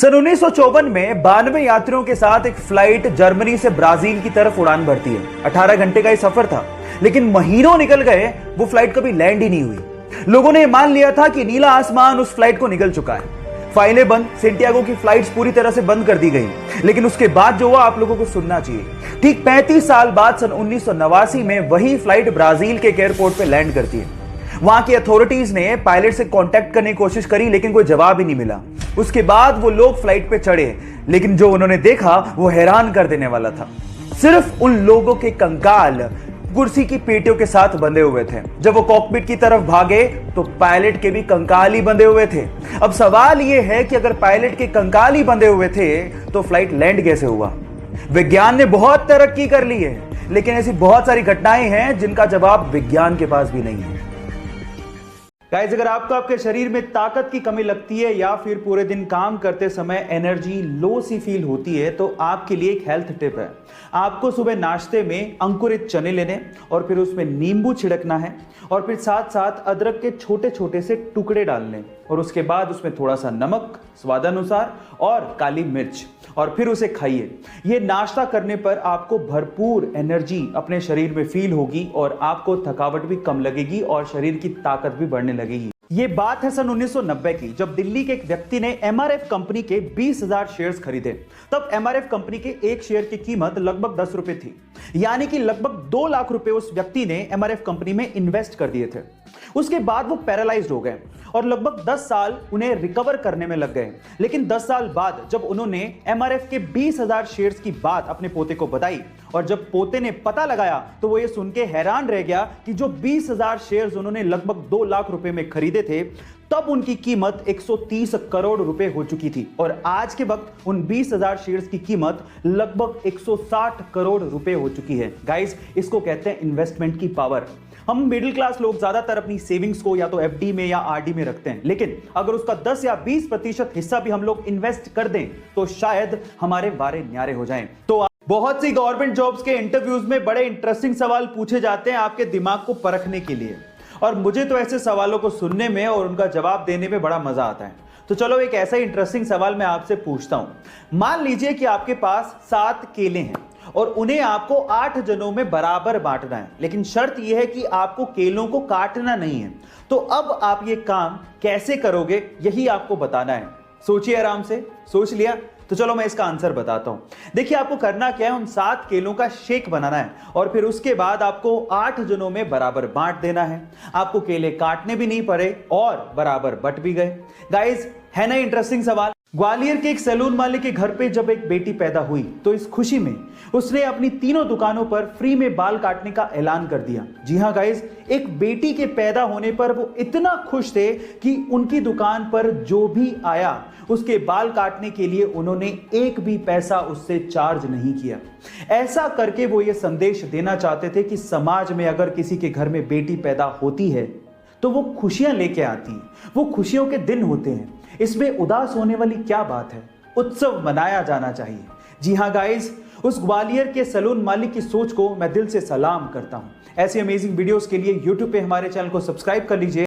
सन 1954 में 92 यात्रियों के साथ एक फ्लाइट जर्मनी से ब्राजील की तरफ उड़ान भरती है। 18 घंटे का ये सफर था, लेकिन महीनों निकल गए, वो फ्लाइट कभी लैंड ही नहीं हुई। लोगों ने मान लिया था कि नीला आसमान उस फ्लाइट को निगल चुका है। फाइलें बंद, सेंटियागो की फ्लाइट्स पूरी तरह से बंद कर दी गई। लेकिन उसके बाद जो हुआ आप लोगों को सुनना चाहिए। ठीक 35 साल बाद सन 1989 में वही फ्लाइट ब्राजील के एयरपोर्ट पे लैंड करती है। वहां की अथॉरिटीज ने पायलट से कांटेक्ट करने की कोशिश करी, लेकिन कोई जवाब ही नहीं मिला। उसके बाद वो लोग फ्लाइट पे चढ़े, लेकिन जो उन्होंने देखा वो हैरान कर देने वाला था। सिर्फ उन लोगों के कंकाल कुर्सी की पेटियों के साथ बंधे हुए थे। जब वो कॉकपिट की तरफ भागे तो पायलट के भी कंकाल ही बंधे हुए थे। अब सवाल यह है कि अगर पायलट के कंकाल ही बंधे हुए थे तो फ्लाइट लैंड कैसे हुआ? विज्ञान ने बहुत तरक्की कर ली है, लेकिन ऐसी बहुत सारी घटनाएं हैं जिनका जवाब विज्ञान के पास भी नहीं है। गाइस, अगर आपको आपके शरीर में ताकत की कमी लगती है या फिर पूरे दिन काम करते समय एनर्जी लो सी फील होती है, तो आपके लिए एक हेल्थ टिप है। आपको सुबह नाश्ते में अंकुरित चने लेने और फिर उसमें नींबू छिड़कना है और फिर साथ साथ अदरक के छोटे छोटे से टुकड़े डालने और उसके बाद उसमें थोड़ा सा नमक स्वादानुसार और काली मिर्च और फिर उसे खाइए। यह नाश्ता करने पर आपको भरपूर एनर्जी अपने शरीर में फील होगी और आपको थकावट भी कम लगेगी और शरीर की ताकत भी बढ़ने लगेगी। ये बात है सन 1990 की, जब दिल्ली के एक व्यक्ति ने एमआरएफ कंपनी के 20,000 शेयर्स खरीदे। तब एमआरएफ कंपनी के एक शेयर की कीमत लगभग 10 रुपए थी, यानी कि लगभग 2 लाख रुपए उस व्यक्ति ने एमआरएफ कंपनी में इन्वेस्ट कर दिए थे। उसके बाद वो पैरालाइज्ड हो गए और लगभग 10 साल उन्हें रिकवर करने में लग गए। लेकिन 10 साल बाद जब उन्होंने एमआरएफ के 20,000 शेयर्स की बात अपने पोते को बताई और जब पोते ने पता लगाया, तो वो ये सुन के हैरान रह गया कि जो 20,000 शेयर्स उन्होंने लगभग 2 लाख रुपए में खरीदे थे, तब उनकी कीमत 130 करोड़ रुपए हो चुकी थी और आज के वक्त उन 20,000 शेयर्स की कीमत लगभग 160 करोड़ रुपए हो चुकी है। गाइस, इसको कहते हैं इन्वेस्टमेंट की पावर। हम मिडिल क्लास लोग ज्यादातर अपनी सेविंग्स को या तो एफडी में या आरडी में रखते हैं, लेकिन अगर उसका 10 या 20% हिस्सा भी हम लोग इन्वेस्ट कर दें तो शायद हमारे वारे न्यारे हो जाएं। तो बहुत सी गवर्नमेंट जॉब्स के इंटरव्यूज में बड़े इंटरेस्टिंग सवाल पूछे जाते हैं आपके दिमाग को परखने के लिए, और मुझे तो ऐसे सवालों को सुनने में और उनका जवाब देने में बड़ा मजा आता है। तो चलो एक ऐसा इंटरेस्टिंग सवाल मैं आपसे पूछता हूं। मान लीजिए कि आपके पास 7 केले हैं और उन्हें आपको 8 जनों में बराबर बांटना है, लेकिन शर्त यह है कि आपको केलों को काटना नहीं है। तो अब आप ये काम कैसे करोगे, यही आपको बताना है। सोचिए, आराम से सोच लिया? तो चलो मैं इसका आंसर बताता हूं। देखिए, आपको करना क्या है, उन 7 केलों का शेक बनाना है और फिर उसके बाद आपको 8 जनों में बराबर बांट देना है। आपको केले काटने भी नहीं पड़े और बराबर बट भी गए। गाइस, है ना इंटरेस्टिंग सवाल? ग्वालियर के एक सैलून मालिक के घर पे जब एक बेटी पैदा हुई तो इस खुशी में उसने अपनी तीनों दुकानों पर फ्री में बाल काटने का ऐलान कर दिया। जी हां गाइस, एक बेटी के पैदा होने पर वो इतना खुश थे कि उनकी दुकान पर जो भी आया उसके बाल काटने के लिए उन्होंने एक भी पैसा उससे चार्ज नहीं किया। ऐसा करके वो ये संदेश देना चाहते थे कि समाज में अगर किसी के घर में बेटी पैदा होती है तो वो खुशियां लेके आती हैं, वो खुशियों के दिन होते हैं। इसमें उदास होने वाली क्या बात है? उत्सव मनाया जाना चाहिए। जी हां गाइस, उस ग्वालियर के सैलून मालिक की सोच को मैं दिल से सलाम करता हूं। ऐसी अमेजिंग वीडियोस के लिए YouTube पे हमारे चैनल को सब्सक्राइब कर लीजिए।